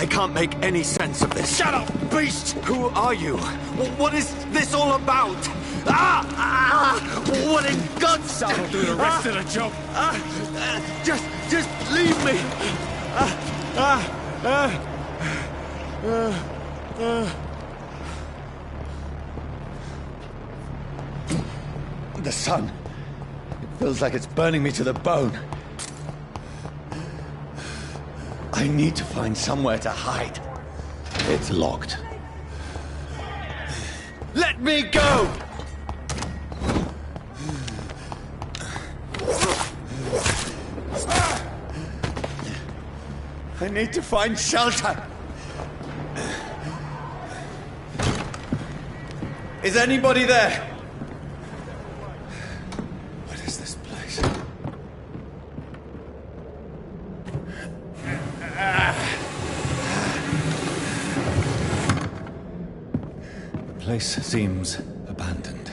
I can't make any sense of this. Shut up, beast! Who are you? What is this all about? What in God's name? That'll do the rest of the job. Just leave me. The sun. It feels like it's burning me to the bone. I need to find somewhere to hide. It's locked. Let me go! I need to find shelter. Is anybody there? What is this place? The place seems abandoned.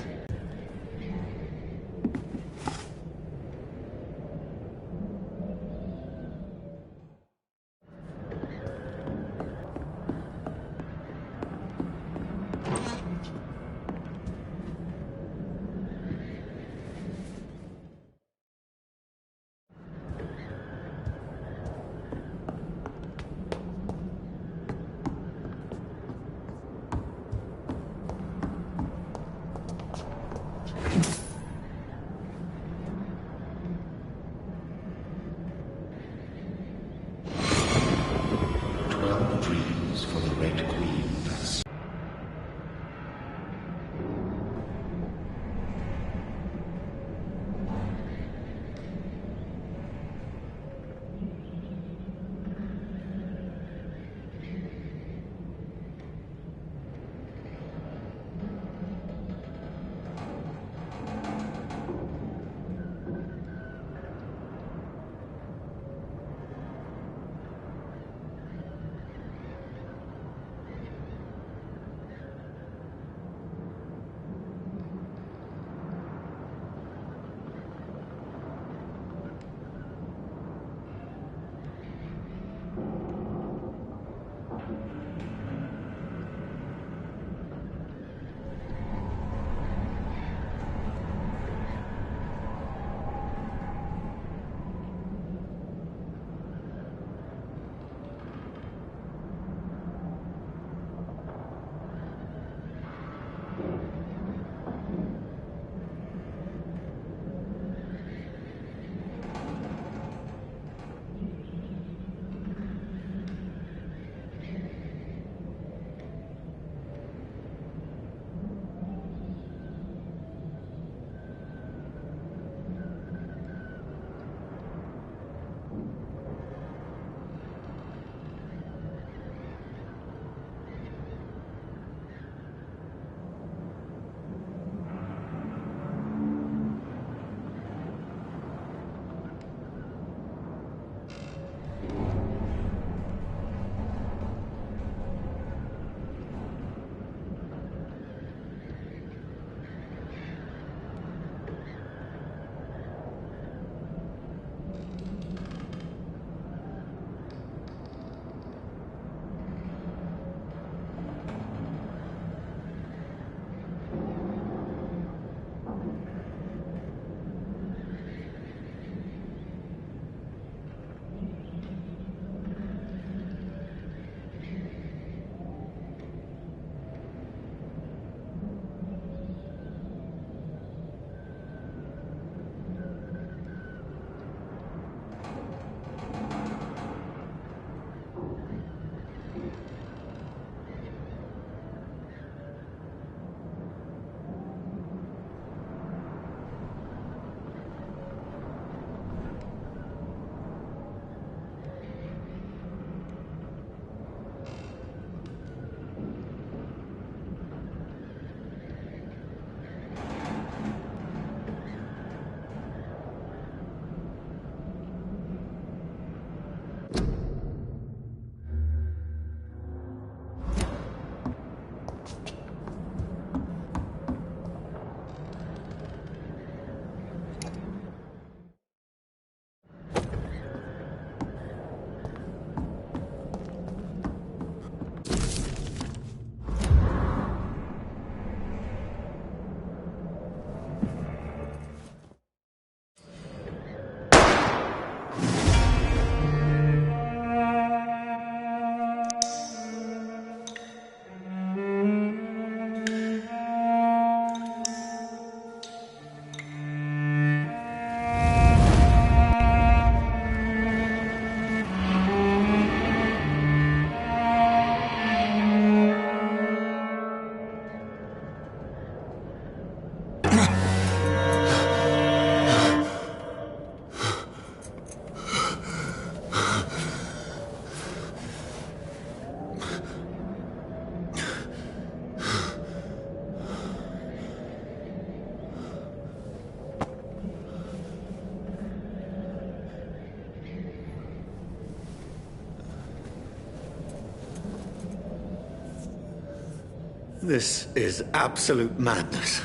This is absolute madness.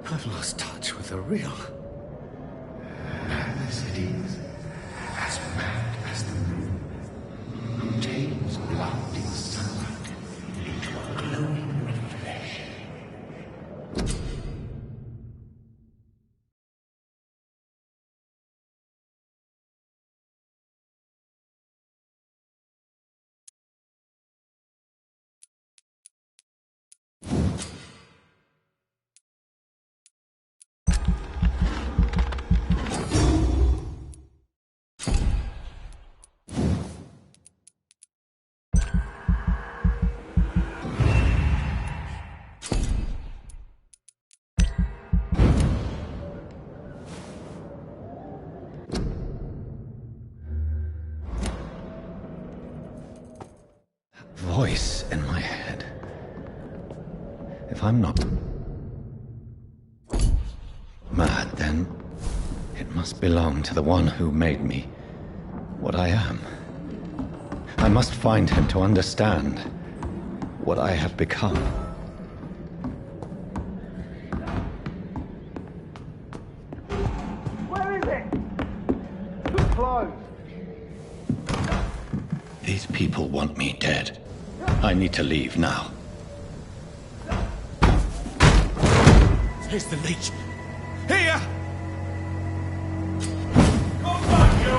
I've lost touch with the real. Madness it is, as mad as the moon, who takes blinding sunlight into a glowing red flesh. Voice in my head. If I'm not mad, then it must belong to the one who made me what I am. I must find him to understand what I have become. Where is it? Too close. These people want me dead. I need to leave now. Here's the leech. Here! Come back, you!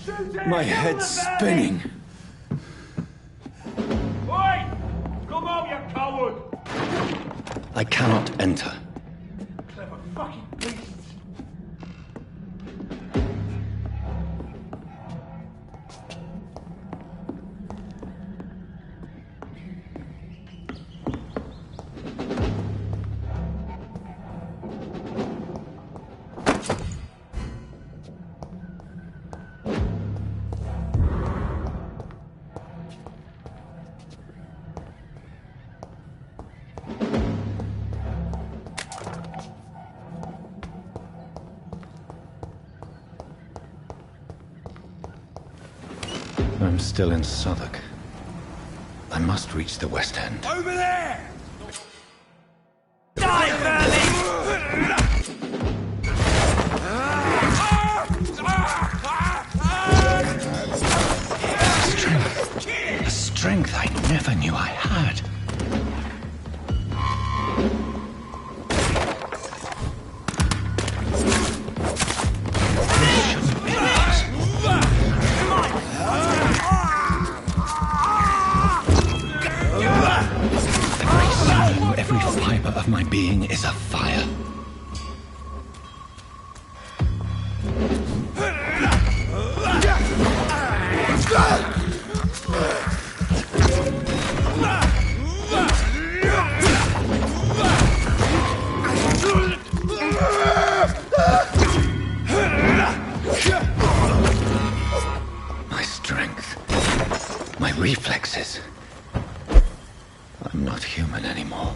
Shoot it! My head's spinning. Oi! Come out, you coward! I cannot enter. Clever fucking beasts! I'm still in Southwark. I must reach the West End. Over there! Die, Burley! A strength I never knew I had. This shouldn't be possible. Every sinew, every fiber of my being is afire. My strength, my reflexes. I'm not human anymore.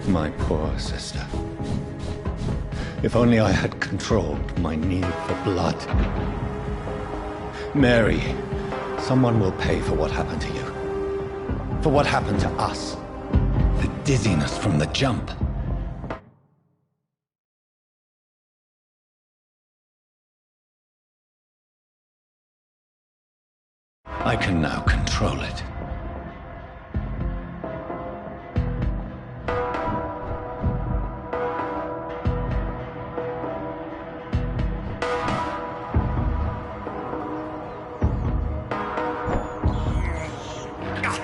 My poor sister. If only I had controlled my need for blood. Mary, someone will pay for what happened to you. For what happened to us. The dizziness from the jump. I can now control it.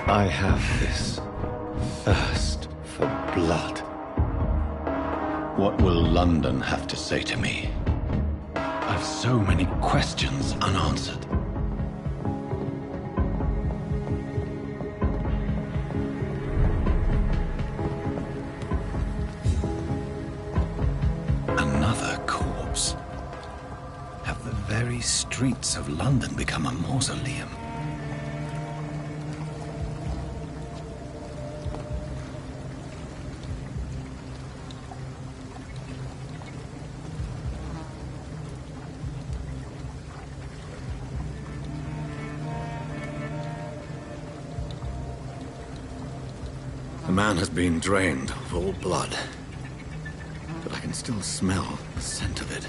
I have this thirst for blood. What will London have to say to me? I've so many questions unanswered. Another corpse. Have the very streets of London become a mausoleum? The man has been drained of all blood, but I can still smell the scent of it.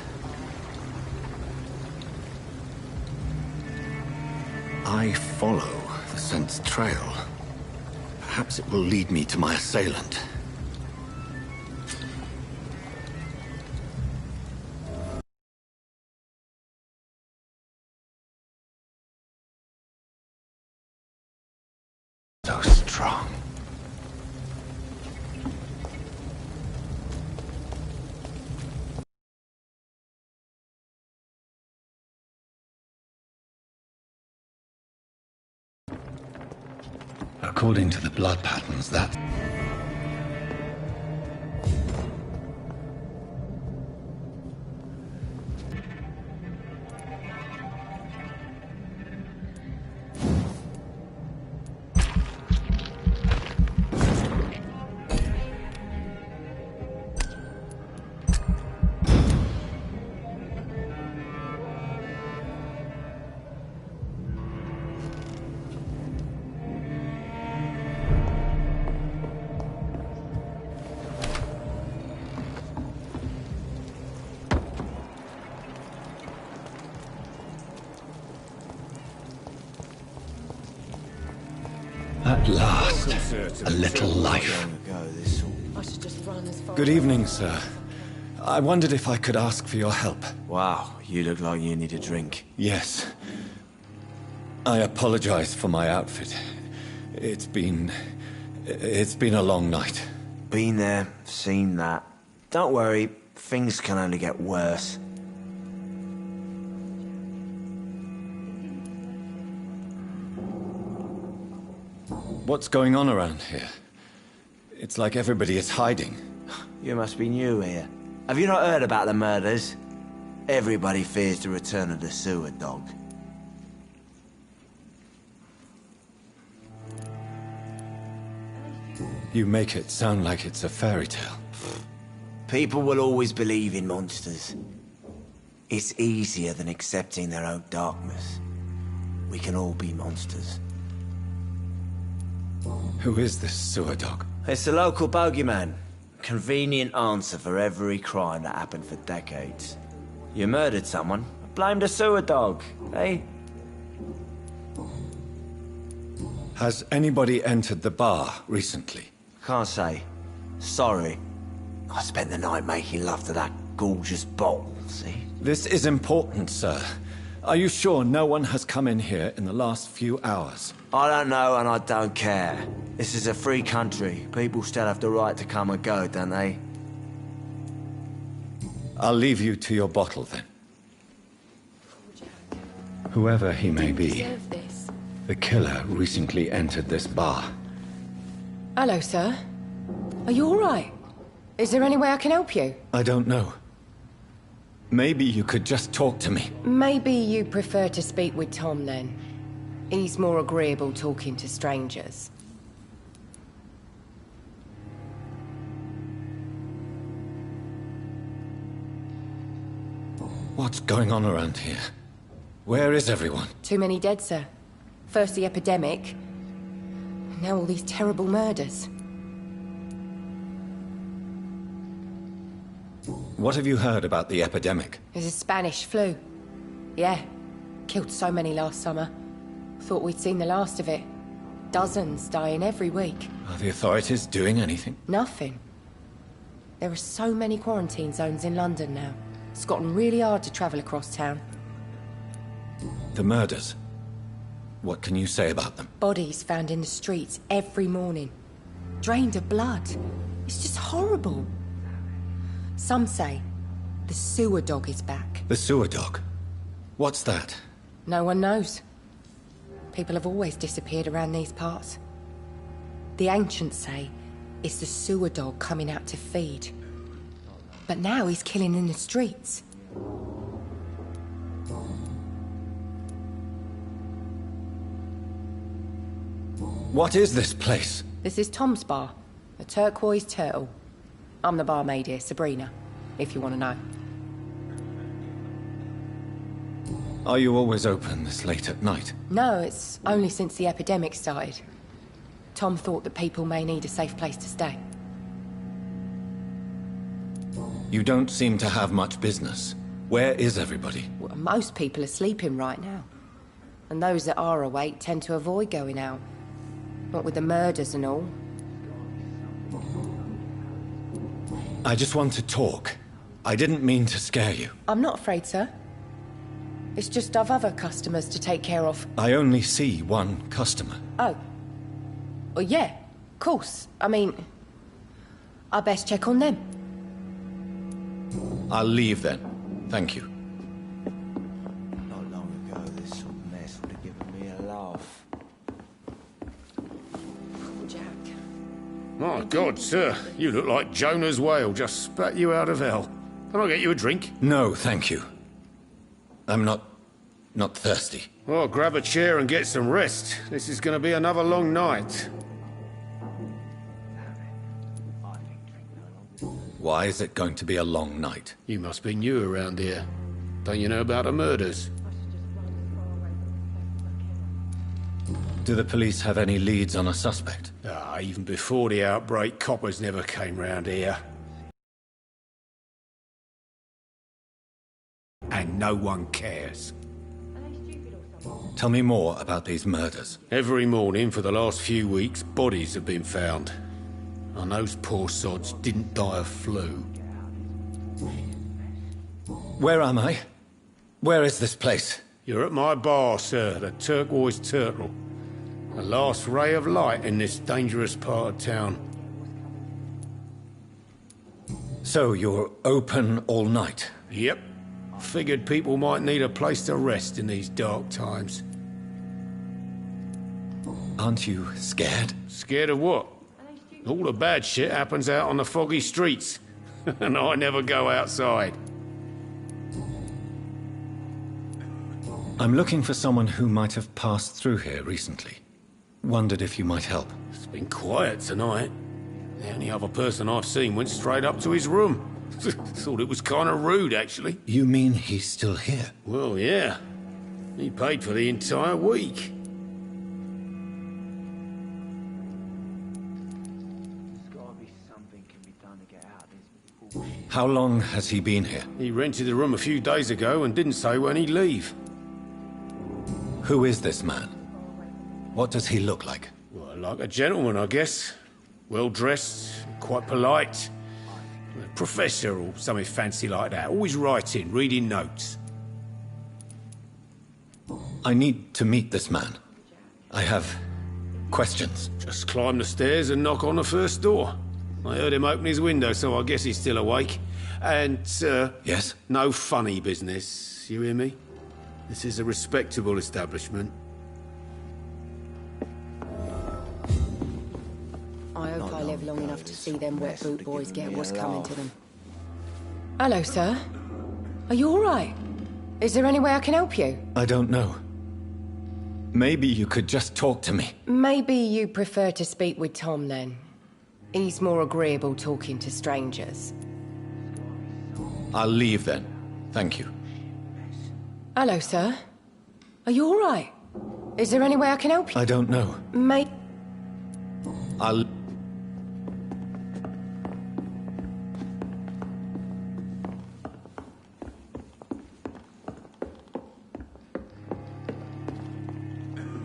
I follow the scent's trail. Perhaps it will lead me to my assailant. So strong. According to the blood patterns, that... At last, a little life. I should just run as far. Good evening, sir. I wondered if I could ask for your help. Wow, you look like you need a drink. Yes. I apologize for my outfit. It's been a long night. Been there, seen that. Don't worry, things can only get worse. What's going on around here? It's like everybody is hiding. You must be new here. Have you not heard about the murders? Everybody fears the return of the sewer dog. You make it sound like it's a fairy tale. People will always believe in monsters. It's easier than accepting their own darkness. We can all be monsters. Who is this sewer dog? It's the local bogeyman. Convenient answer for every crime that happened for decades. You murdered someone, blame the sewer dog, eh? Has anybody entered the bar recently? Can't say. Sorry. I spent the night making love to that gorgeous bottle, see? This is important, sir. Are you sure no one has come in here in the last few hours? I don't know and I don't care. This is a free country. People still have the right to come and go, don't they? I'll leave you to your bottle, then. Whoever he may be, Deserve this. the killer recently entered this bar. Hello, sir. Are you all right? Is there any way I can help you? I don't know. Maybe you could just talk to me. Maybe you prefer to speak with Tom, then. He's more agreeable talking to strangers. What's going on around here? Where is everyone? Too many dead, sir. First the epidemic, now all these terrible murders. What have you heard about the epidemic? There's a Spanish flu. Yeah. Killed so many last summer. Thought we'd seen the last of it. Dozens dying every week. Are the authorities doing anything? Nothing. There are so many quarantine zones in London now. It's gotten really hard to travel across town. The murders. What can you say about them? Bodies found in the streets every morning. Drained of blood. It's just horrible. Some say the sewer dog is back. The sewer dog? What's that? No one knows. People have always disappeared around these parts. The ancients say it's the sewer dog coming out to feed. But now he's killing in the streets. What is this place? This is Tom's bar, the Turquoise Turtle. I'm the barmaid here, Sabrina, if you want to know. Are you always open this late at night? No, it's only since the epidemic started. Tom thought that people may need a safe place to stay. You don't seem to have much business. Where is everybody? Well, most people are sleeping right now. And those that are awake tend to avoid going out. What with the murders and all. I just want to talk. I didn't mean to scare you. I'm not afraid, sir. It's just I've other customers to take care of. I only see one customer. Oh. Well, yeah, of course. I mean, I best check on them. I'll leave then. Thank you. Not long ago, this sort of mess would have given me a laugh. Jack. My God, sir, you look like Jonah's whale just spat you out of hell. Can I get you a drink? No, thank you. I'm not thirsty. Well, grab a chair and get some rest. This is going to be another long night. Why is it going to be a long night? You must be new around here. Don't you know about the murders? Do the police have any leads on a suspect? Even before the outbreak, coppers never came round here. And no one cares. Tell me more about these murders. Every morning for the last few weeks, bodies have been found. And those poor sods didn't die of flu. Where am I? Where is this place? You're at my bar, sir, the Turquoise Turtle. The last ray of light in this dangerous part of town. So you're open all night? Yep. Figured people might need a place to rest in these dark times. Aren't you scared? Scared of what? All the bad shit happens out on the foggy streets. And I never go outside. I'm looking for someone who might have passed through here recently. Wondered if you might help. It's been quiet tonight. The only other person I've seen went straight up to his room. Thought it was kind of rude, actually. You mean he's still here? Well, yeah. He paid for the entire week. How long has he been here? He rented the room a few days ago and didn't say when he'd leave. Who is this man? What does he look like? Well, like a gentleman, I guess. Well-dressed, quite polite. A professor or something fancy like that. Always writing, reading notes. I need to meet this man. I have questions. Just climb the stairs and knock on the first door. I heard him open his window, so I guess he's still awake. And, Yes? no funny business, you hear me? This is a respectable establishment. I hope I live long enough to see them wet boot boys get what's coming to them. Hello, sir. Are you all right? Is there any way I can help you? I don't know. Maybe you could just talk to me. Maybe you prefer to speak with Tom, then. He's more agreeable talking to strangers. I'll leave then. Thank you. Hello, sir. Are you all right? Is there any way I can help you? I don't know. I'll...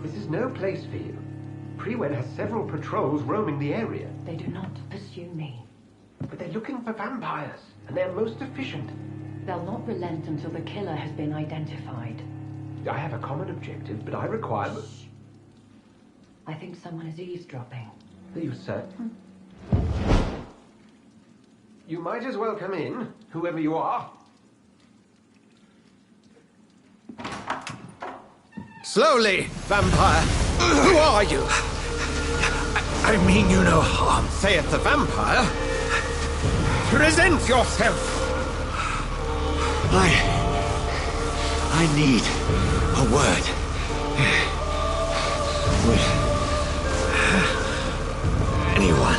This is no place for you. Prewen has several patrols roaming the area. They do not pursue me. But they're looking for vampires, and they're most efficient. They'll not relent until the killer has been identified. I have a common objective, but I require... I think someone is eavesdropping. Are you certain? You might as well come in, whoever you are. Slowly, vampire. Who are you? I mean you no harm. Saith the vampire. Present yourself. I need a word. With anyone.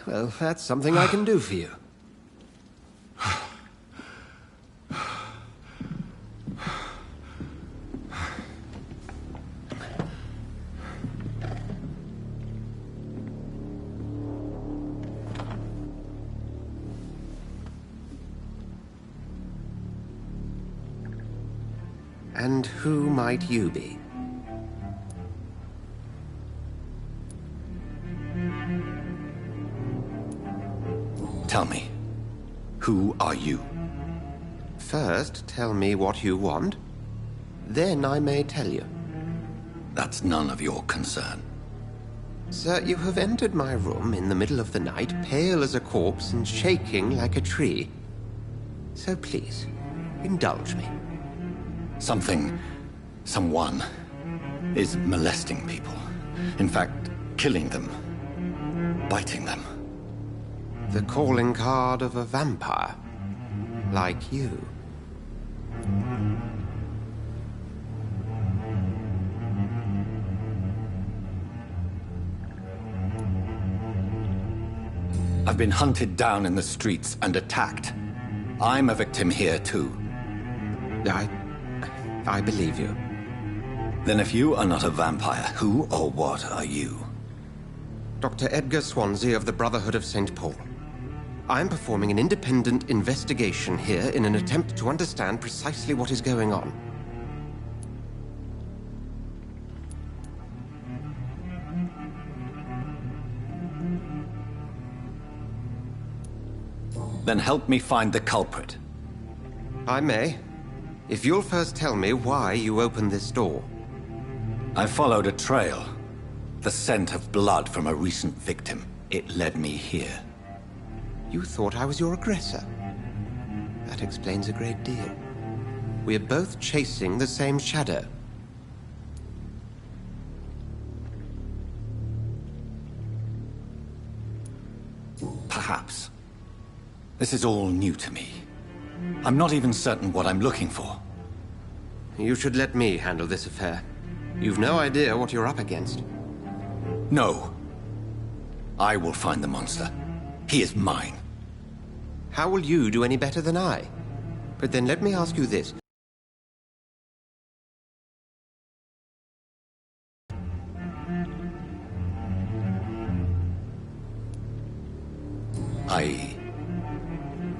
Well, that's something I can do for you. And who might you be? Tell me, who are you? First, tell me what you want. Then I may tell you. That's none of your concern. Sir, you have entered my room in the middle of the night, pale as a corpse and shaking like a tree. So please, indulge me. Someone is molesting people. In fact, killing them. Biting them. The calling card of a vampire. Like you. I've been hunted down in the streets and attacked. I'm a victim here, too. I believe you. Then if you are not a vampire, who or what are you? Dr. Edgar Swansea of the Brotherhood of St. Paul. I'm performing an independent investigation here in an attempt to understand precisely what is going on. Then help me find the culprit. I may. If you'll first tell me why you opened this door. I followed a trail. The scent of blood from a recent victim. It led me here. You thought I was your aggressor. That explains a great deal. We're both chasing the same shadow. Perhaps. This is all new to me. I'm not even certain what I'm looking for. You should let me handle this affair. You've no idea what you're up against. No. I will find the monster. He is mine. How will you do any better than I? But then let me ask you this.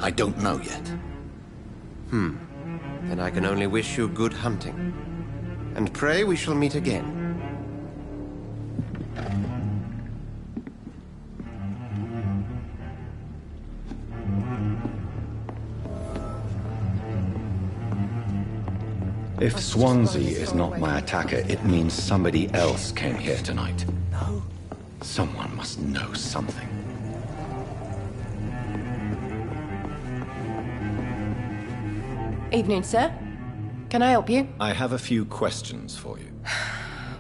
I don't know yet. Then I can only wish you good hunting. And pray we shall meet again. If Swansea is not my attacker, it means somebody else came here tonight. No. Someone must know something. Evening, sir. Can I help you? I have a few questions for you.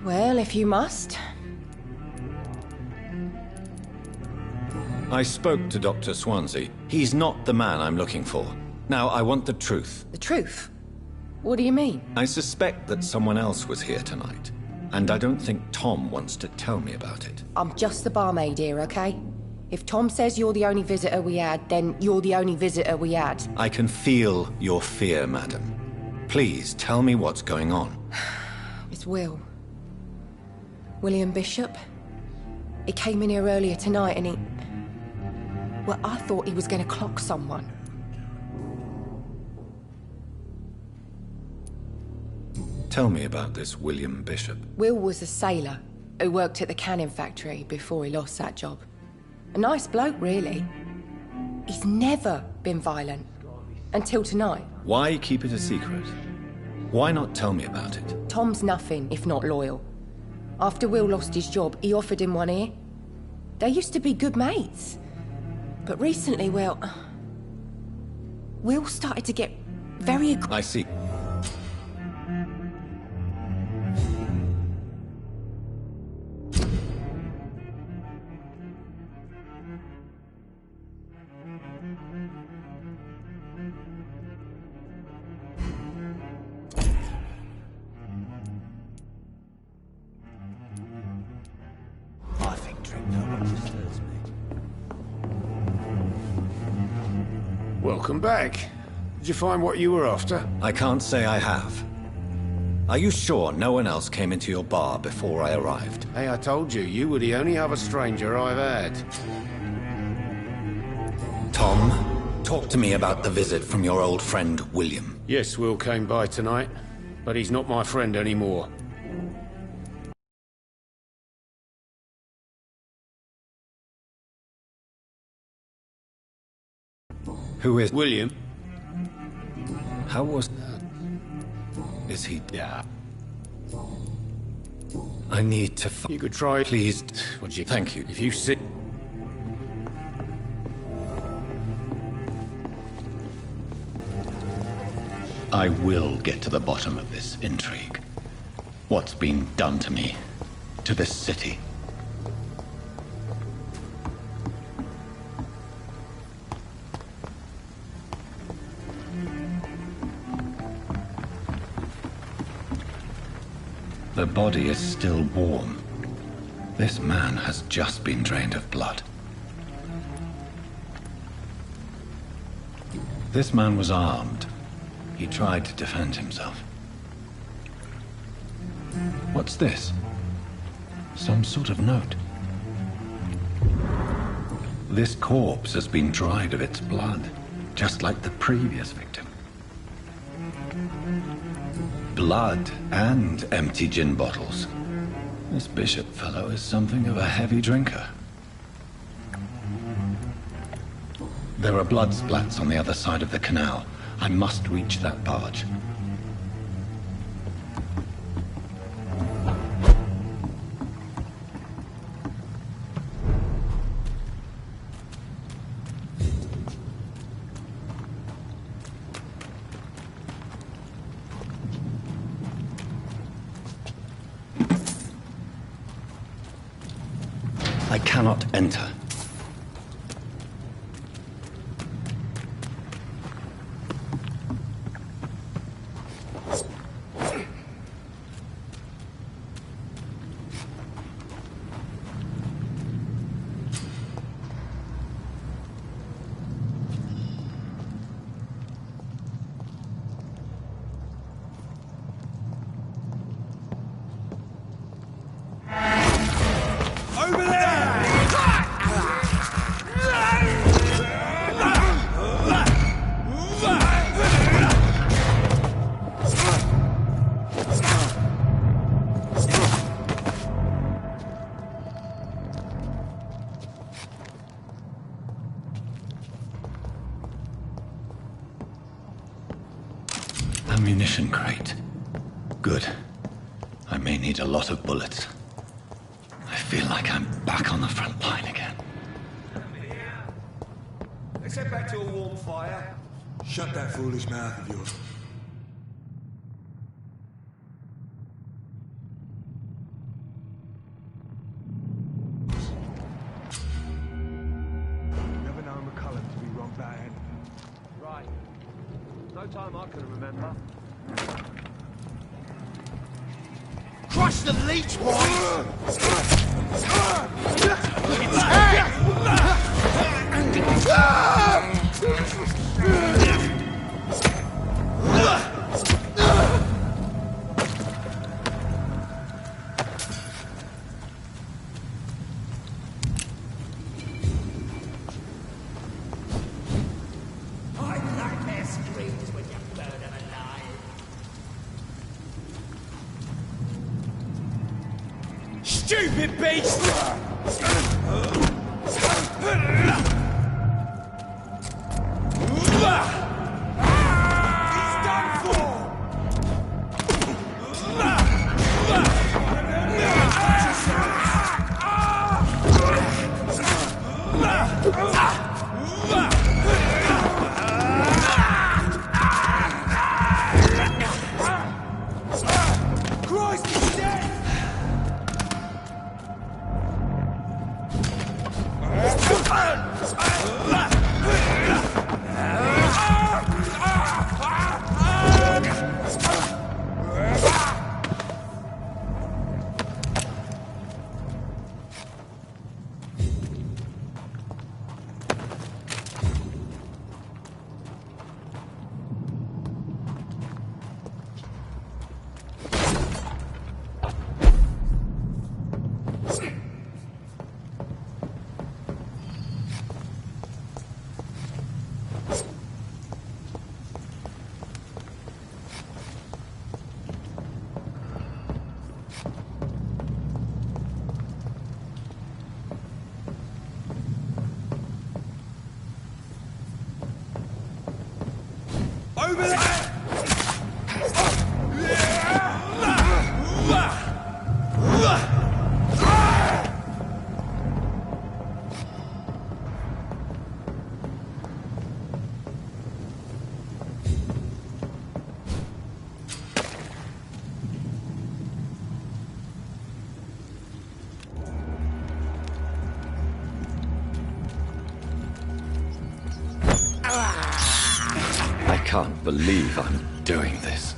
Well, if you must. I spoke to Dr. Swansea. He's not the man I'm looking for. Now, I want the truth. The truth? What do you mean? I suspect that someone else was here tonight. And I don't think Tom wants to tell me about it. I'm just the barmaid here, okay? If Tom says you're the only visitor we had, then you're the only visitor we had. I can feel your fear, madam. Please, tell me what's going on. It's Will. William Bishop. He came in here earlier tonight and he... Well, I thought he was going to clock someone. Tell me about this William Bishop. Will was a sailor who worked at the canning factory before he lost that job. A nice bloke, really. He's never been violent. Until tonight. Why keep it a secret? Why not tell me about it? Tom's nothing if not loyal. After Will lost his job, he offered him one ear. They used to be good mates. But recently, well... Will started to get very... I see. I think drink no longer stirs me. Welcome back. Did you find what you were after? I can't say I have. Are you sure no one else came into your bar before I arrived? Hey, I told you, you were the only other stranger I've had. Tom, talk to me about the visit from your old friend, William. Yes, Will came by tonight, but he's not my friend anymore. Who is... William? How was... Is he... Yeah. I need to... You could try... Please... Would you... Thank you. If you sit... I will get to the bottom of this intrigue. What's been done to me, to this city. The body is still warm. This man has just been drained of blood. This man was armed. He tried to defend himself. What's this? Some sort of note. This corpse has been dried of its blood, just like the previous victim. Blood and empty gin bottles. This bishop fellow is something of a heavy drinker. There are blood splats on the other side of the canal. I must reach that barge. I cannot enter. Ammunition crate. Good. I may need a lot of bullets. I feel like I'm back on the front line again. Let's head back to a warm fire. Shut that foolish mouth of yours. Never known McCullum to be wrong about anything. Right. No time I can remember. Crush the leech, stupid beast! Over there! I can't believe I'm doing this.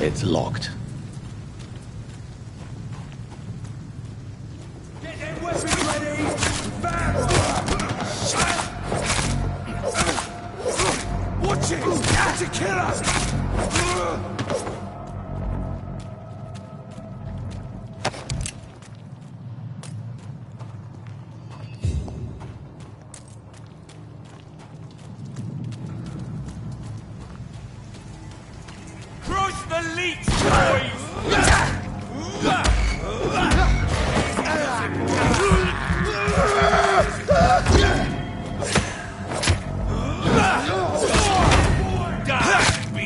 It's locked. Get them weapons ready! Bam! Watch it! Out to kill us! Crush the leech, boys! Die, be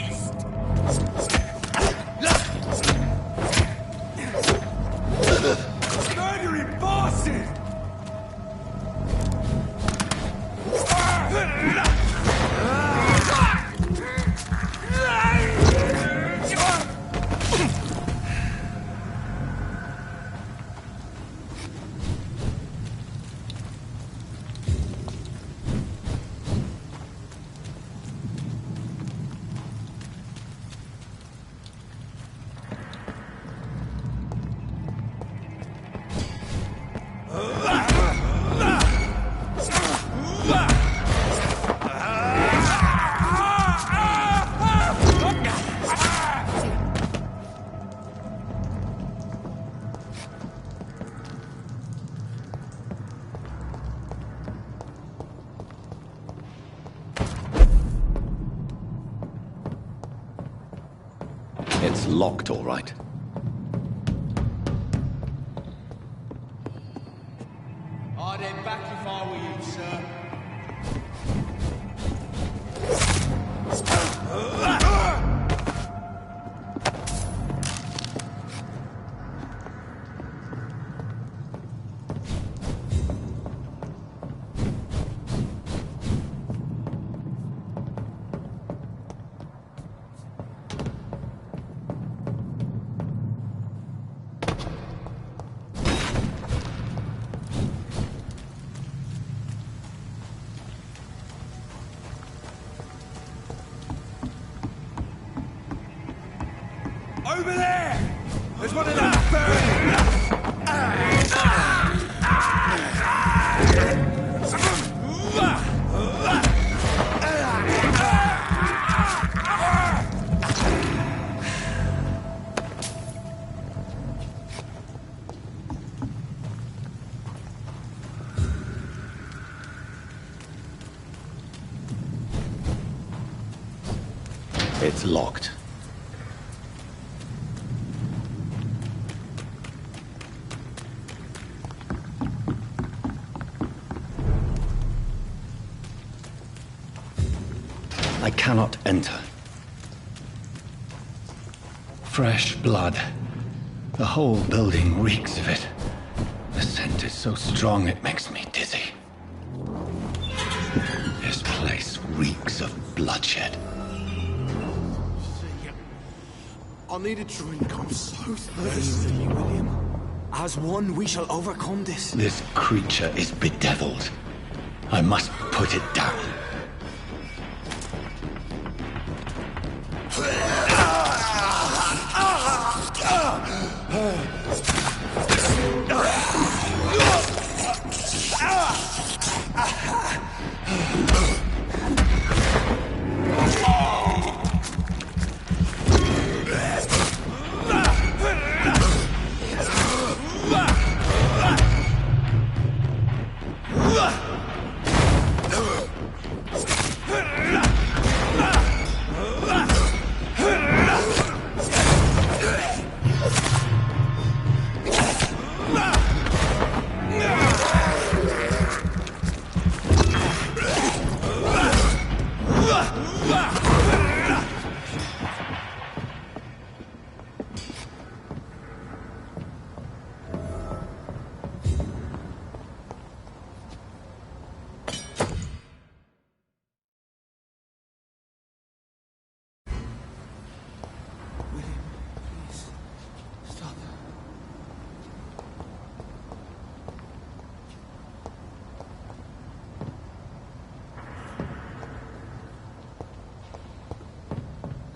locked, all right. I'd head back if I were you, sir. Over there! There's one of them It's locked. I cannot enter. Fresh blood. The whole building reeks of it. The scent is so strong it makes me dizzy. This place reeks of bloodshed. I need a drink. I'm so thirsty. William. As one, we shall overcome this. This creature is bedeviled. I must put it down.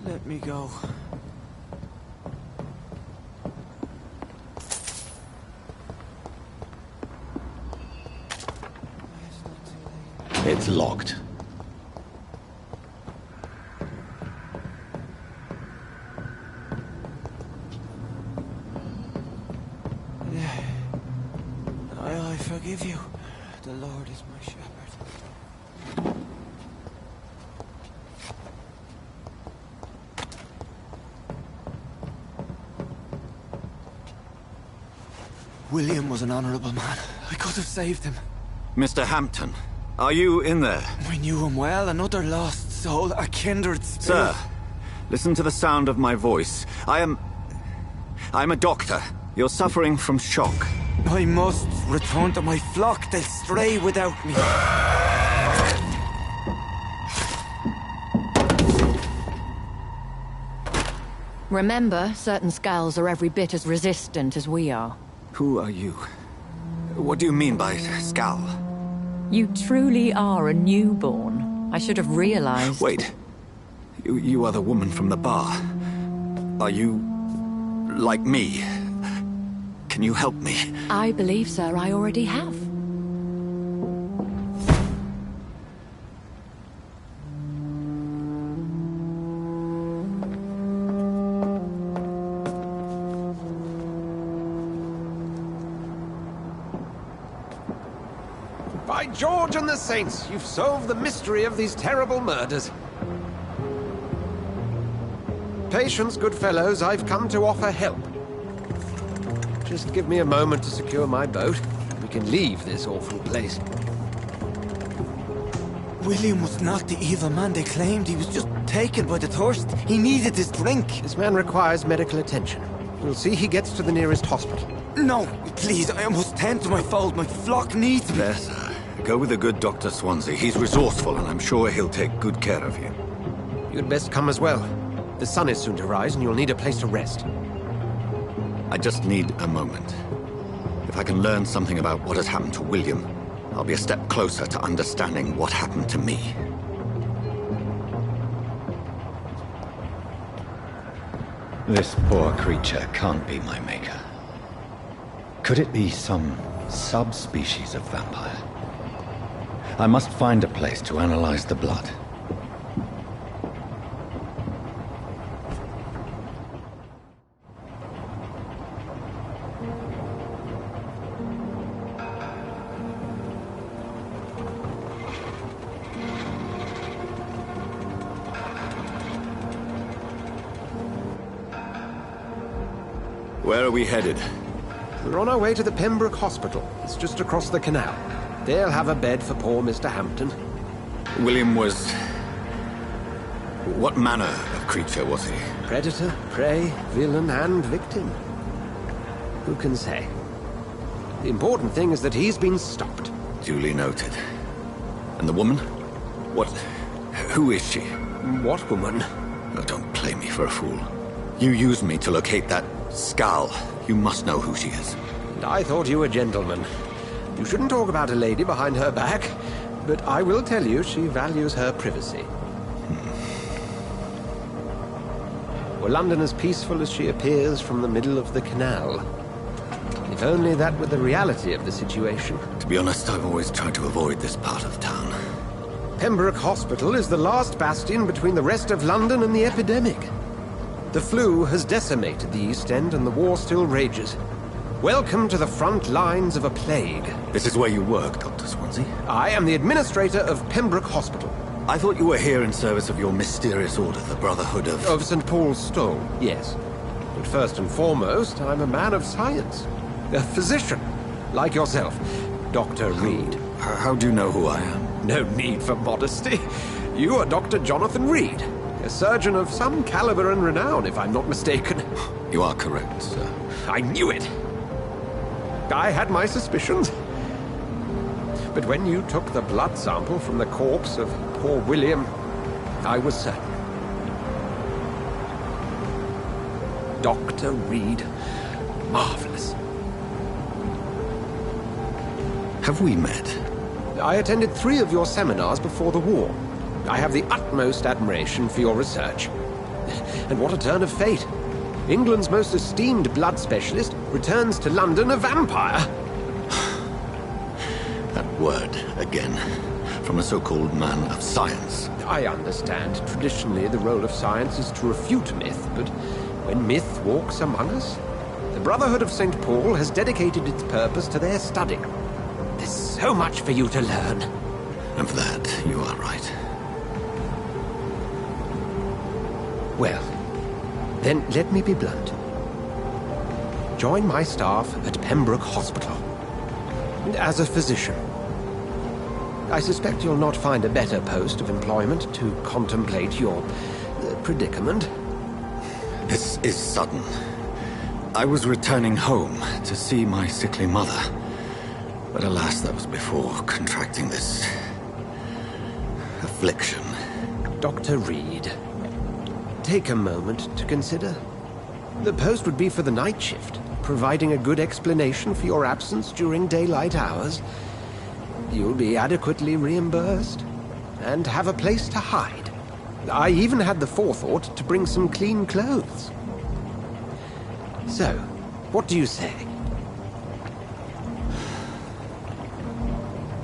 Let me go. It's locked. I forgive you. The Lord is my shepherd. William was an honorable man. I could have saved him. Mr. Hampton, are you in there? We knew him well, another lost soul, a kindred spirit. Sir, listen to the sound of my voice. I'm a doctor. You're suffering from shock. I must return to my flock. They'll stray without me. Remember, certain skulls are every bit as resistant as we are. Who are you? What do you mean by skull? You truly are a newborn. I should have realized. Wait. You are the woman from the bar. Are you like me? Can you help me? I believe, sir, I already have. By George and the Saints, you've solved the mystery of these terrible murders. patience, good fellows. I've come to offer help. Just give me a moment to secure my boat. We can leave this awful place. William was not the evil man they claimed. He was just taken by the thirst. He needed this drink. This man requires medical attention. We'll see he gets to the nearest hospital. No, please, I must tend to my fold. My flock needs me. Better. Go with the good Dr. Swansea. He's resourceful, and I'm sure he'll take good care of you. You'd best come as well. The sun is soon to rise, and you'll need a place to rest. I just need a moment. If I can learn something about what has happened to William, I'll be a step closer to understanding what happened to me. This poor creature can't be my maker. Could it be some subspecies of vampire? I must find a place to analyze the blood. Where are we headed? We're on our way to the Pembroke Hospital. It's just across the canal. They'll have a bed for poor Mr. Hampton. William was... what manner of creature was he? Predator, prey, villain, and victim. Who can say? The important thing is that he's been stopped. Duly noted. And the woman? What... who is she? What woman? Oh, don't play me for a fool. You used me to locate that skull. You must know who she is. And I thought you a gentleman. You shouldn't talk about a lady behind her back, but I will tell you she values her privacy. Were London as peaceful as she appears from the middle of the canal? If only that were the reality of the situation. To be honest, I've always tried to avoid this part of town. Pembroke Hospital is the last bastion between the rest of London and the epidemic. The flu has decimated the East End and the war still rages. Welcome to the front lines of a plague. This is where you work, Dr. Swansea? I am the administrator of Pembroke Hospital. I thought you were here in service of your mysterious order, the Brotherhood of... Of St. Paul's Stole, yes. But first and foremost, I'm a man of science. A physician, like yourself, Dr. Reed. How do you know who I am? No need for modesty. You are Dr. Jonathan Reed, a surgeon of some caliber and renown, if I'm not mistaken. You are correct, sir. I knew it! I had my suspicions. But when you took the blood sample from the corpse of poor William, I was certain. Dr. Reed. Marvelous. Have we met? I attended 3 of your seminars before the war. I have the utmost admiration for your research. And what a turn of fate. England's most esteemed blood specialist returns to London a vampire. That word, again. From a so-called man of science. I understand. Traditionally, the role of science is to refute myth, but when myth walks among us, the Brotherhood of St. Paul has dedicated its purpose to their study. There's so much for you to learn. And for that, you are right. Well, then let me be blunt. Join my staff at Pembroke Hospital. As a physician. I suspect you'll not find a better post of employment to contemplate your predicament. This is sudden. I was returning home to see my sickly mother. But alas, that was before contracting this... affliction. Dr. Reed, take a moment to consider. The post would be for the night shift, providing a good explanation for your absence during daylight hours. You'll be adequately reimbursed, and have a place to hide. I even had the forethought to bring some clean clothes. So, what do you say?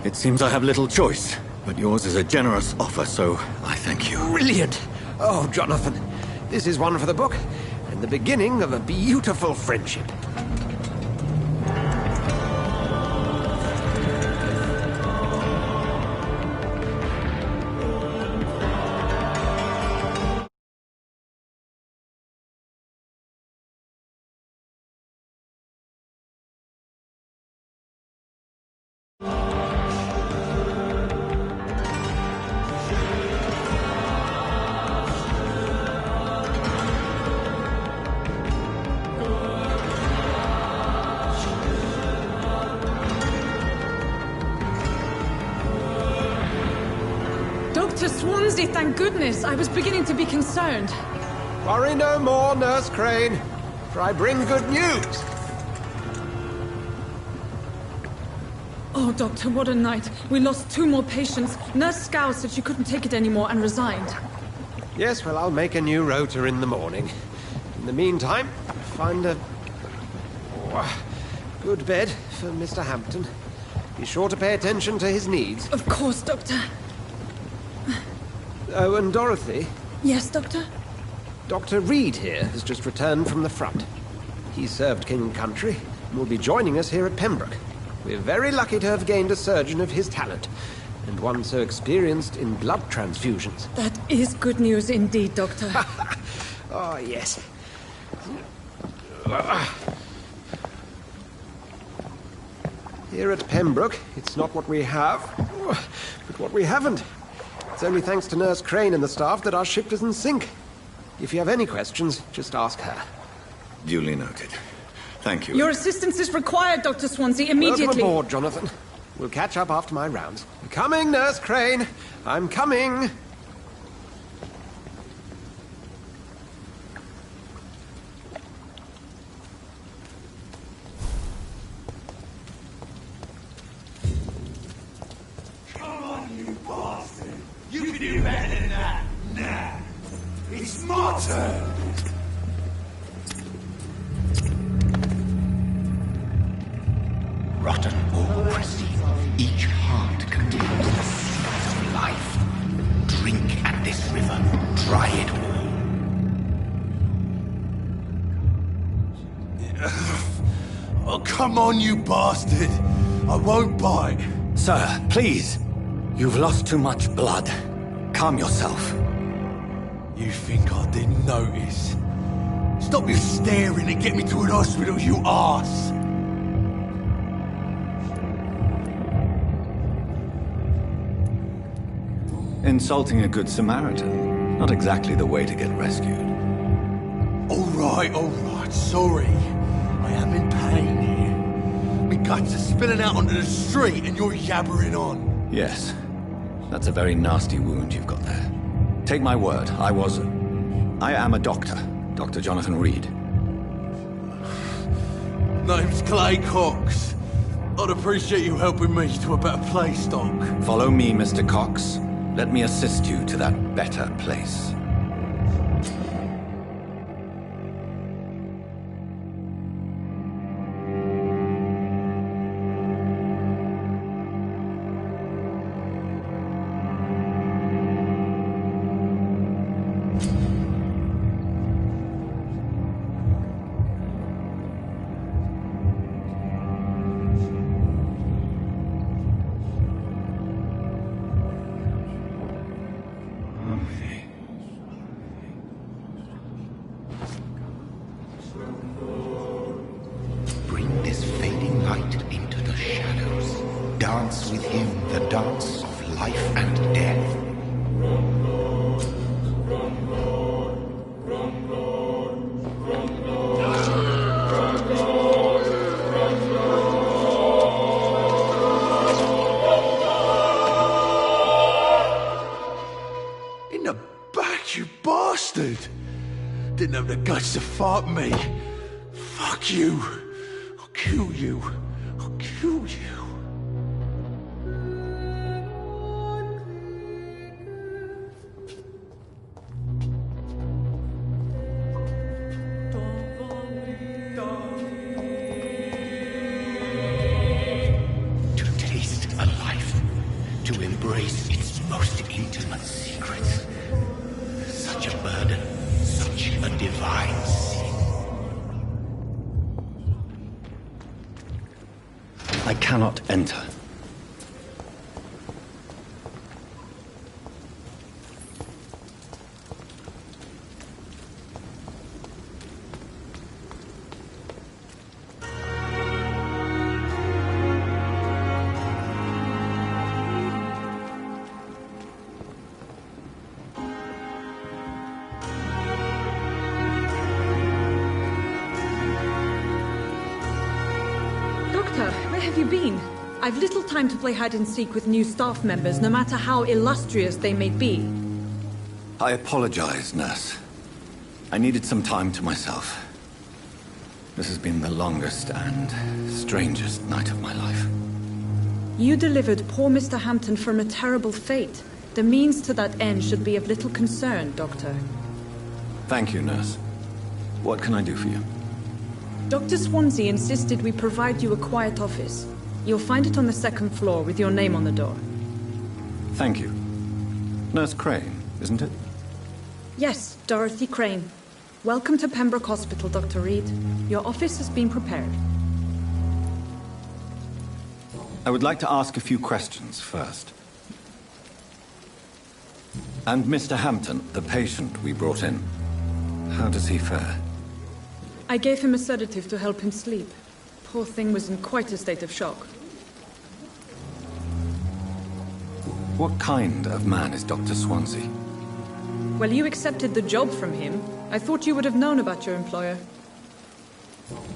It seems I have little choice, but yours is a generous offer, so I thank you. Brilliant! Oh, Jonathan, this is one for the book, and the beginning of a beautiful friendship. Dr. Swansea, thank goodness. I was beginning to be concerned. Worry no more, Nurse Crane, for I bring good news. Oh, Doctor, what a night. We lost 2 more patients. Nurse Scow said she couldn't take it anymore and resigned. Yes, well, I'll make a new rota in the morning. In the meantime, find a good bed for Mr. Hampton. Be sure to pay attention to his needs. Of course, Doctor. Oh, and Dorothy? Yes, Doctor? Dr. Reed here has just returned from the front. He served King and Country and will be joining us here at Pembroke. We're very lucky to have gained a surgeon of his talent, and one so experienced in blood transfusions. That is good news indeed, Doctor. Oh, yes. Here at Pembroke, it's not what we have, but what we haven't. It's only thanks to Nurse Crane and the staff that our ship doesn't sink. If you have any questions, just ask her. Duly noted. Thank you. Your assistance is required, Dr. Swansea, immediately. Welcome aboard, Jonathan. We'll catch up after my rounds. I'm coming, Nurse Crane. I'm coming. Come on, you bastard! You can do better than that! Nah! It's my turn! Rotten or pristine, each heart contains the seeds of life. Drink at this river, try it all. Oh, come on, you bastard! I won't bite! Sir, please. You've lost too much blood. Calm yourself. You think I didn't notice? Stop your staring and get me to an hospital, you arse! Insulting a good Samaritan. Not exactly the way to get rescued. All right, sorry. I am in pain here. My guts are spilling out onto the street and you're yabbering on. Yes. That's a very nasty wound you've got there. Take my word, I am a doctor. Dr. Jonathan Reed. Name's Clay Cox. I'd appreciate you helping me to a better place, Doc. Follow me, Mr. Cox. Let me assist you to that better place. Bring this fading light into the shadows. Dance with him the dance of life and death. In the back, you bastard! Didn't have the guts to fight me. Fuck you. I'll kill you. I'll kill you. To taste a life, to embrace its most intimate secrets. Such a burden, such a divine sin. I cannot enter. Doctor, where have you been? I've little time to play hide-and-seek with new staff members, no matter how illustrious they may be. I apologize, nurse. I needed some time to myself. This has been the longest and strangest night of my life. You delivered poor Mr. Hampton from a terrible fate. The means to that end should be of little concern, Doctor. Thank you, nurse. What can I do for you? Dr. Swansea insisted we provide you a quiet office. You'll find it on the second floor with your name on the door. Thank you. Nurse Crane, isn't it? Yes, Dorothy Crane. Welcome to Pembroke Hospital, Dr. Reed. Your office has been prepared. I would like to ask a few questions first. And Mr. Hampton, the patient we brought in, how does he fare? I gave him a sedative to help him sleep. Poor thing was in quite a state of shock. What kind of man is Dr. Swansea? Well, you accepted the job from him. I thought you would have known about your employer.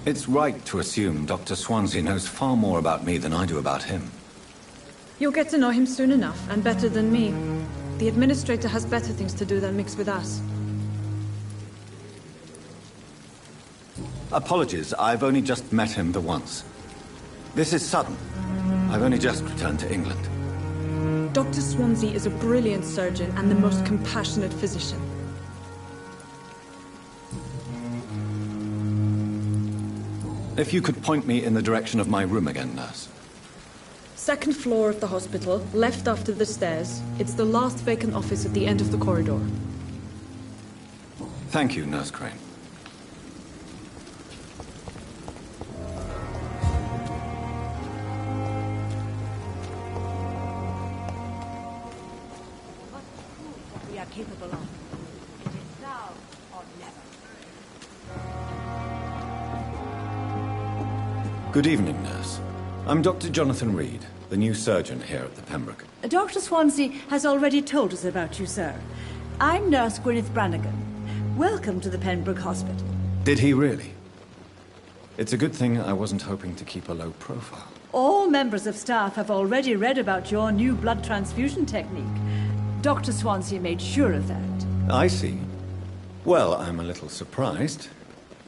It's right to assume Dr. Swansea knows far more about me than I do about him. You'll get to know him soon enough, and better than me. The administrator has better things to do than mix with us. Apologies, I've only just met him the once. This is sudden. I've only just returned to England. Dr. Swansea is a brilliant surgeon and the most compassionate physician. If you could point me in the direction of my room again, nurse. Second floor of the hospital, left after the stairs. It's the last vacant office at the end of the corridor. Thank you, Nurse Crane. We are capable of. It is now or never. Good evening, nurse. I'm Dr. Jonathan Reed, the new surgeon here at the Pembroke. Dr. Swansea has already told us about you, sir. I'm Nurse Gwyneth Brannigan. Welcome to the Pembroke Hospital. Did he really? It's a good thing I wasn't hoping to keep a low profile. All members of staff have already read about your new blood transfusion technique. Dr. Swansea made sure of that. I see. Well, I'm a little surprised,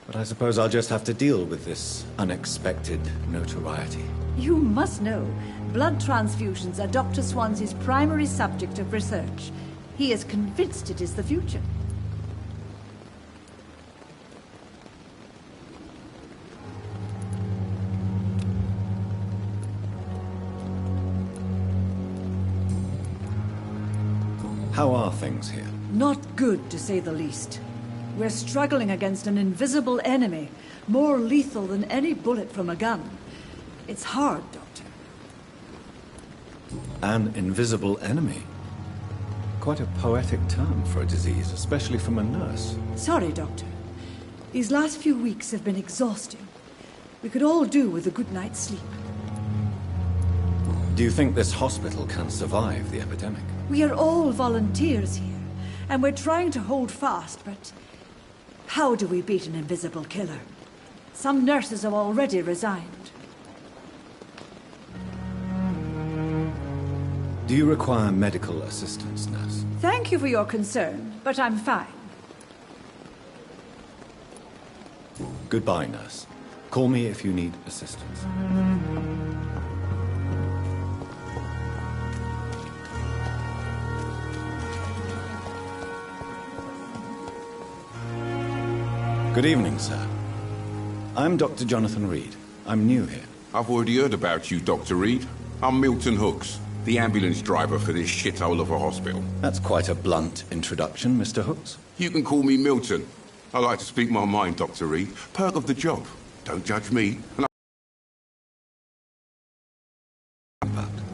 but I suppose I'll just have to deal with this unexpected notoriety. You must know, blood transfusions are Dr. Swansea's primary subject of research. He is convinced it is the future. How are things here? Not good, to say the least. We're struggling against an invisible enemy, more lethal than any bullet from a gun. It's hard, Doctor. An invisible enemy? Quite a poetic term for a disease, especially from a nurse. Sorry, Doctor. These last few weeks have been exhausting. We could all do with a good night's sleep. Do you think this hospital can survive the epidemic? We are all volunteers here, and we're trying to hold fast, but how do we beat an invisible killer? Some nurses have already resigned. Do you require medical assistance, nurse? Thank you for your concern, but I'm fine. Goodbye, nurse. Call me if you need assistance. Good evening, sir. I'm Dr. Jonathan Reed. I'm new here. I've already heard about you, Dr. Reed. I'm Milton Hooks, the ambulance driver for this shithole of a hospital. That's quite a blunt introduction, Mr. Hooks. You can call me Milton. I like to speak my mind, Dr. Reed. Perk of the job. Don't judge me.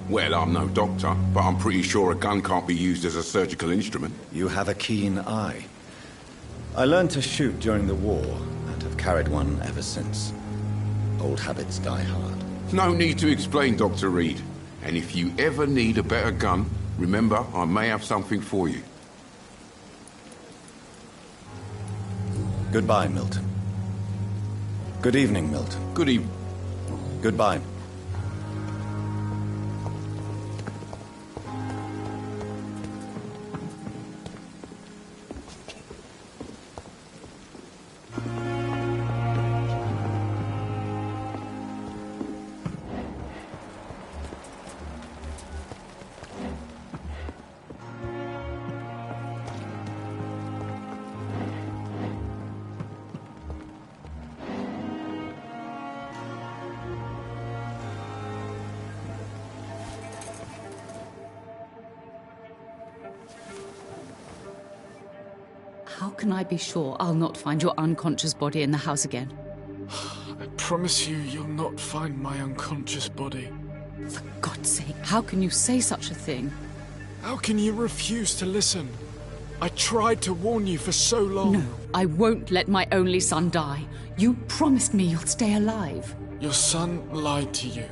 Well, I'm no doctor, but I'm pretty sure a gun can't be used as a surgical instrument. You have a keen eye. I learned to shoot during the war, and have carried one ever since. Old habits die hard. No need to explain, Dr. Reed. And if you ever need a better gun, remember, I may have something for you. Goodbye, Milton. Good evening, Milton. Good evening. Goodbye. How can I be sure I'll not find your unconscious body in the house again? I promise you, you'll not find my unconscious body. For God's sake, how can you say such a thing? How can you refuse to listen? I tried to warn you for so long. No, I won't let my only son die. You promised me you'll stay alive. Your son lied to you,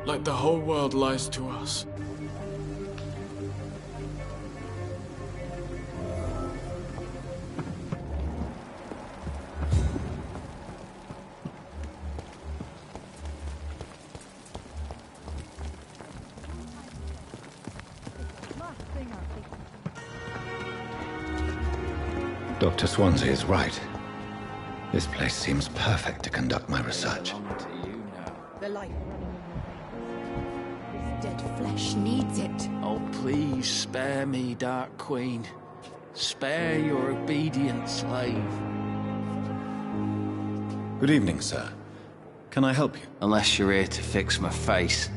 like the whole world lies to us. Dr. Swansea is right. This place seems perfect to conduct my research. The light this dead flesh needs it. Oh, please spare me, Dark Queen. Spare your obedient slave. Good evening, sir. Can I help you? Unless you're here to fix my face.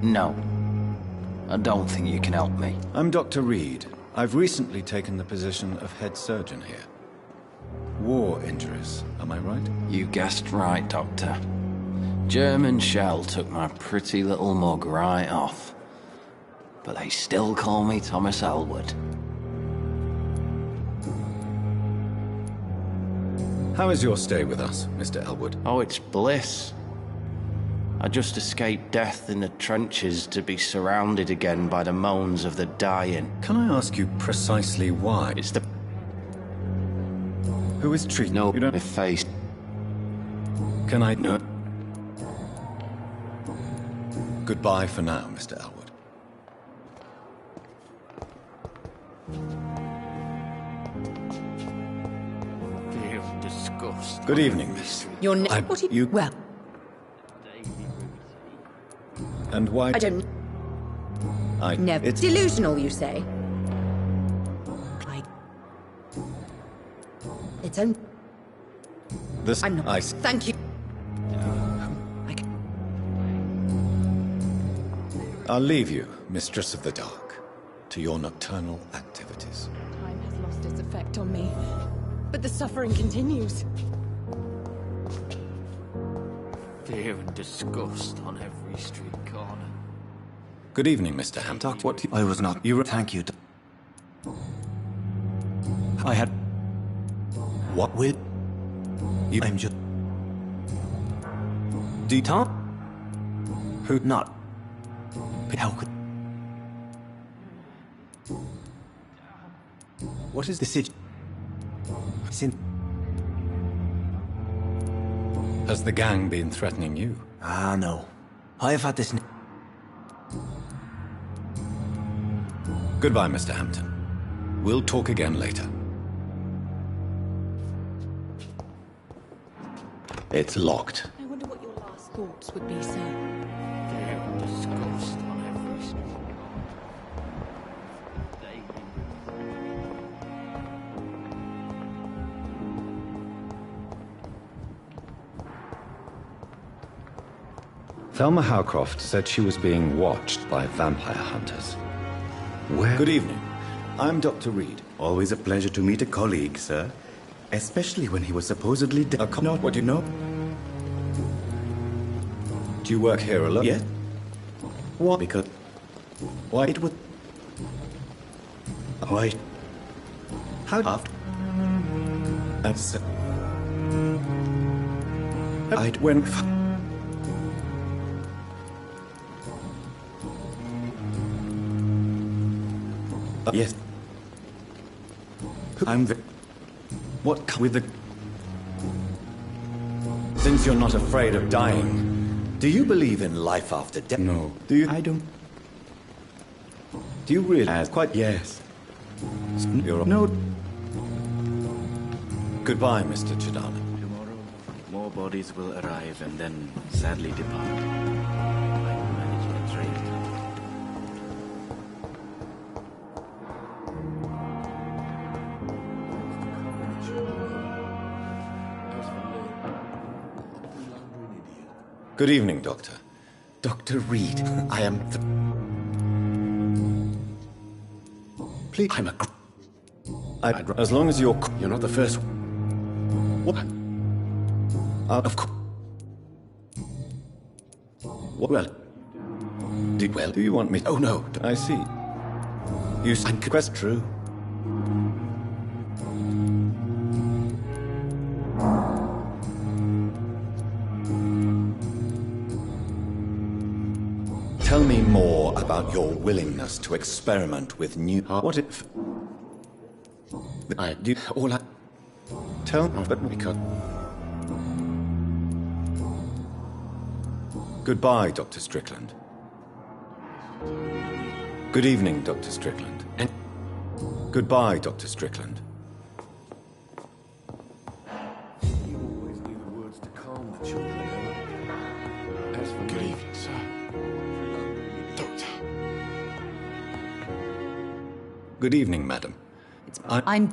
No. I don't think you can help me. I'm Dr. Reed. I've recently taken the position of head surgeon here. War injuries, am I right? You guessed right, Doctor. German shell took my pretty little mug right off. But they still call me Thomas Elwood. How is your stay with us, Mr. Elwood? Oh, it's bliss. I just escaped death in the trenches to be surrounded again by the moans of the dying. Can I ask you precisely why? It's the... Who is treating No, you? Don't... my face. Can I... No. Goodbye for now, Mr. Elwood. Fear and disgust. Good evening, miss. Your name? What you... Well... And why... I don't... Never. It's delusional, you say? It's only... This... I'm not... Thank you. I'll leave you, Mistress of the Dark, to your nocturnal activities. Time has lost its effect on me, but the suffering continues. Fear and disgust on every street corner. Good evening, Mr. Hampton. Doctor, what I was not... You... Thank you. I had... What will... You... I'm just... Tom? Who not... How could... What is the situation? Has the gang been threatening you? Ah, no. I have had this... Goodbye, Mr. Hampton. We'll talk again later. It's locked. I wonder what your last thoughts would be, sir. Fear and disgust on every street corner. Thelma Howcroft said she was being watched by vampire hunters. Well... Good evening. I'm Dr. Reed. Always a pleasure to meet a colleague, sir. Especially when he was supposedly dead. Not what you know. Do you work here alone? Yes. What? Because... Why? It would... Why? How after... That's... I'd went... Yes. I'm the... What with the... Since you're not afraid of dying, do you believe in life after death? No. Do you? I don't... Do you realize? Quite... Yes. You're... No. Goodbye, Mr. Chidana. Tomorrow, more bodies will arrive and then sadly depart. I will manage the trade. Good evening, Doctor. Dr. Reed, I am the... Please, I'm a... As long as you're... You're not the first... What? Of course. Well... Do you want me... Oh, no. I see. You said... Quest true. Tell me more about your willingness to experiment with new... What if... I do... All I... Tell... But because... Goodbye, Dr. Strickland. Good evening, Dr. Strickland. And... Goodbye, Dr. Strickland. You always knew the words to calm the children. As for Good evening, sir. Doctor. Good evening, madam. I'm...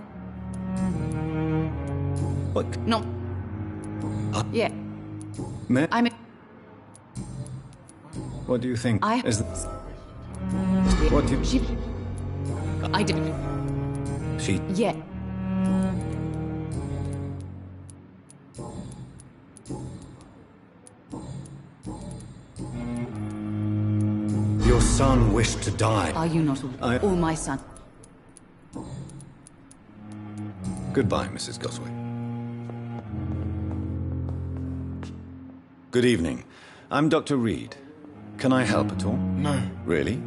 What? No. Yeah. I'm... What do you think? Is what do you... She... I did... She... Yeah. Your son wished to die. Are you not all my son? Goodbye, Mrs. Goswick. Good evening. I'm Dr. Reed. Can I help at all? No. Really?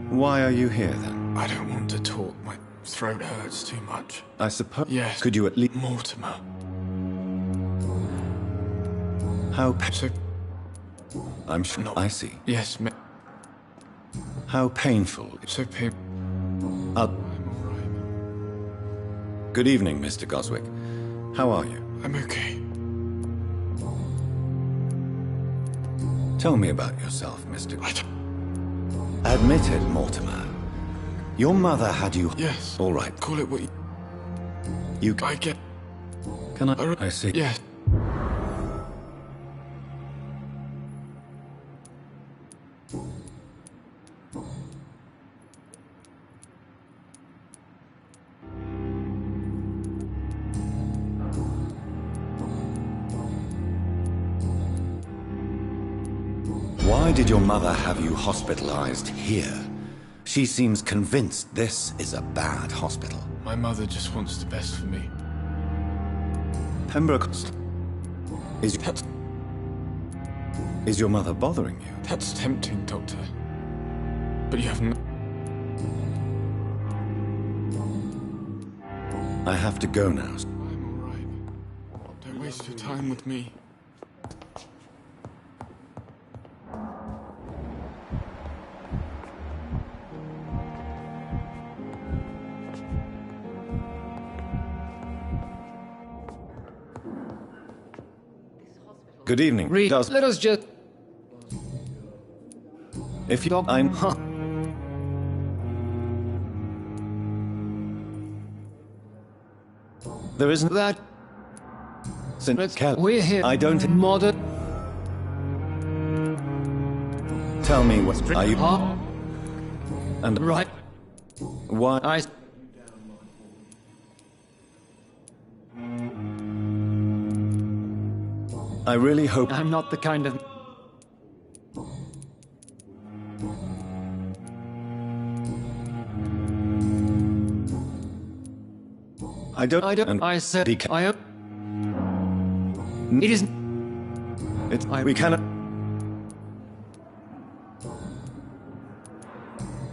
Why are you here, then? I don't want to talk. My throat hurts too much. I suppose... Yes. Could you at least... Mortimer. How... So... I'm sure... No. I see. Yes, How painful... So painful. Good evening, Mr. Goswick. How are you? I'm okay. Tell me about yourself, Mr. Admit it, Mortimer. Your mother had you... Yes. All right. Call it what you... You... I get... Can I see... Yes. Why did your mother have you hospitalized here? She seems convinced this is a bad hospital. My mother just wants the best for me. Pembroke... Is your mother bothering you? That's tempting, Doctor. But you haven't... I have to go now. I'm all right. Don't waste your time with me. Good evening. Reed, let us just... If you... I'm... There isn't... That... Since Cal... We're here... I don't... Modern... Tell me what... Are you... And... Right. Why... I really hope... I'm not the kind of... I don't... And I said... It isn't... It's... We cannot...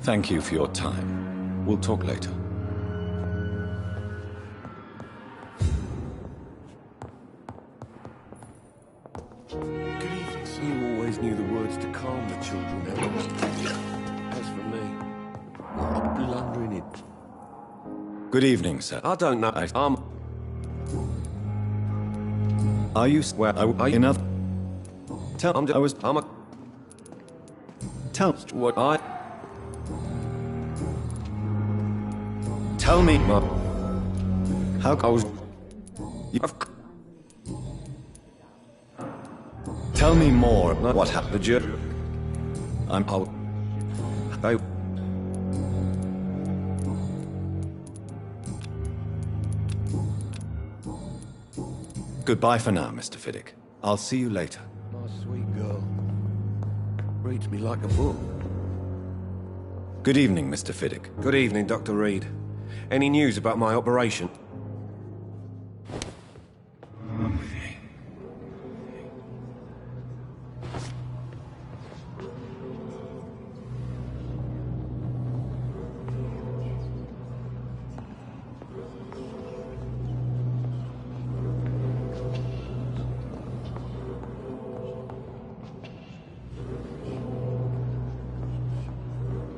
Thank you for your time. We'll talk later. You always knew the words to calm the children. As for me, I'm blundering in. Good evening, sir. I don't know. Are you... Where... Are you... Enough... Tell... I'm a... Tell... What I... Tell me... How... I was... Tell me more. What happened? I'm... Goodbye for now, Mr. Fiddick. I'll see you later. My sweet girl. Reads me like a book. Good evening, Mr. Fiddick. Good evening, Dr. Reed. Any news about my operation?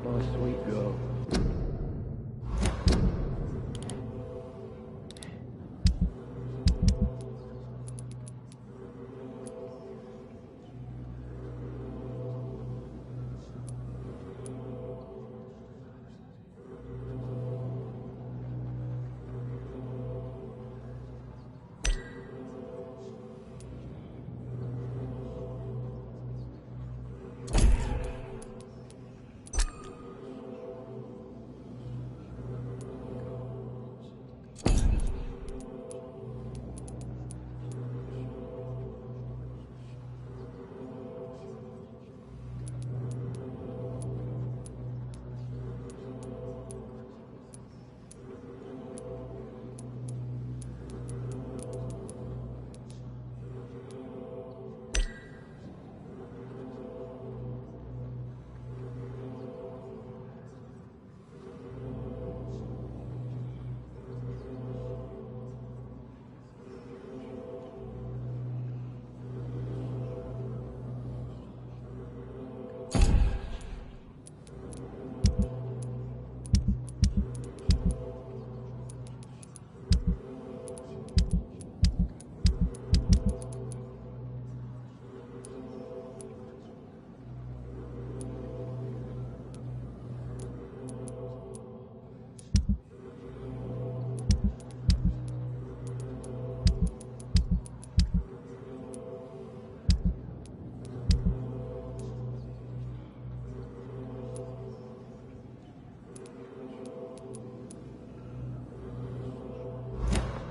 My sweet girl.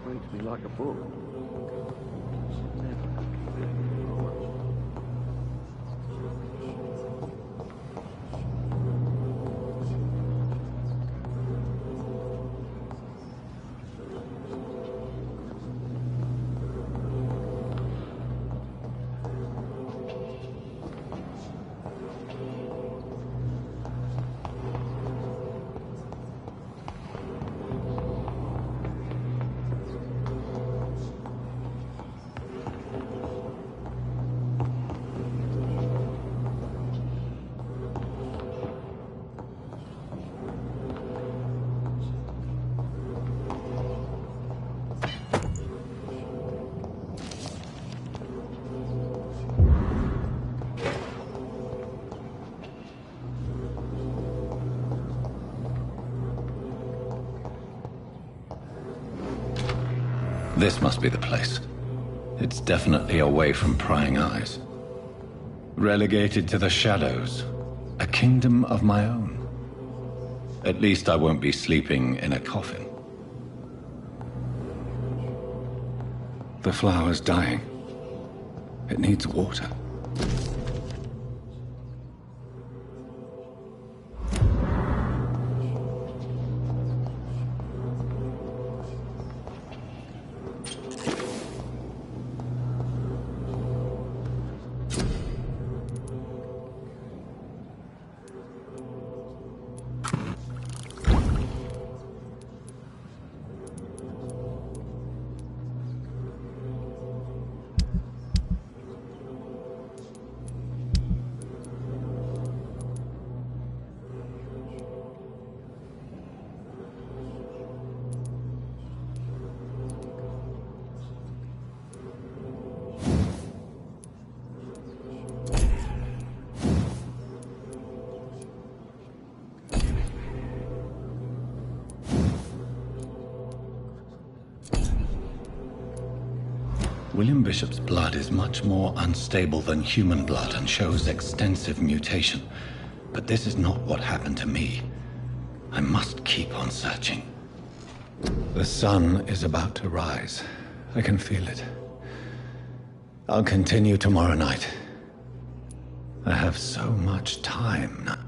Reads me like a book. This must be the place. It's definitely away from prying eyes. Relegated to the shadows. A kingdom of my own. At least I won't be sleeping in a coffin. The flower's dying. It needs water. William Bishop's blood is much more unstable than human blood and shows extensive mutation. But this is not what happened to me. I must keep on searching. The sun is about to rise. I can feel it. I'll continue tomorrow night. I have so much time now.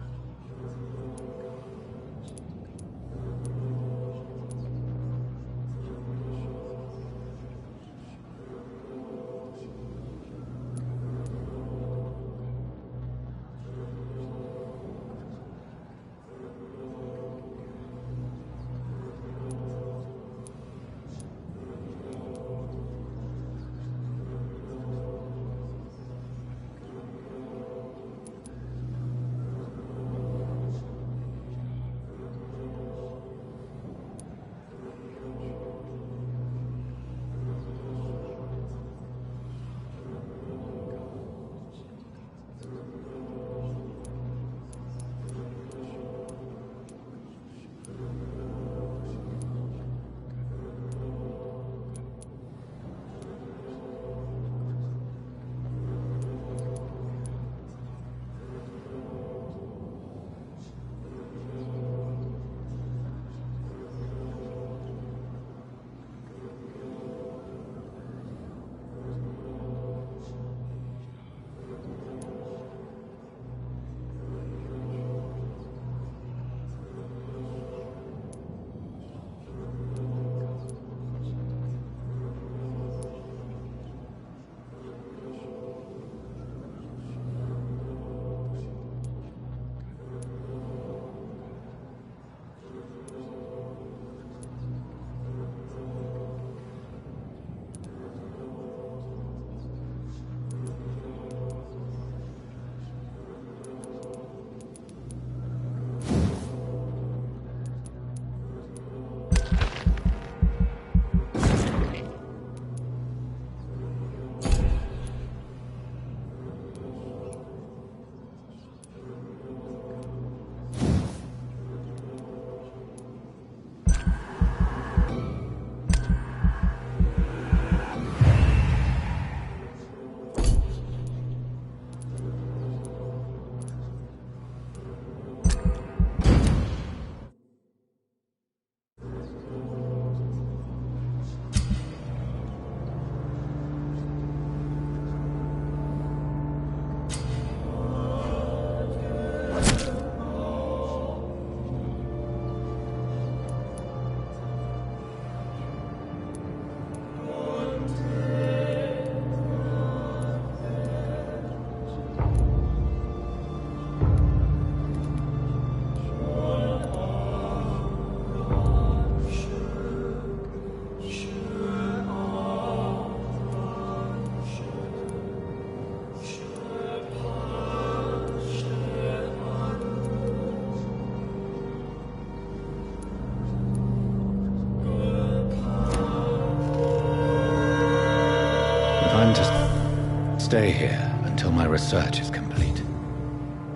I'm to stay here until my research is complete.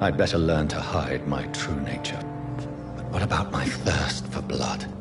I'd better learn to hide my true nature. But what about my thirst for blood?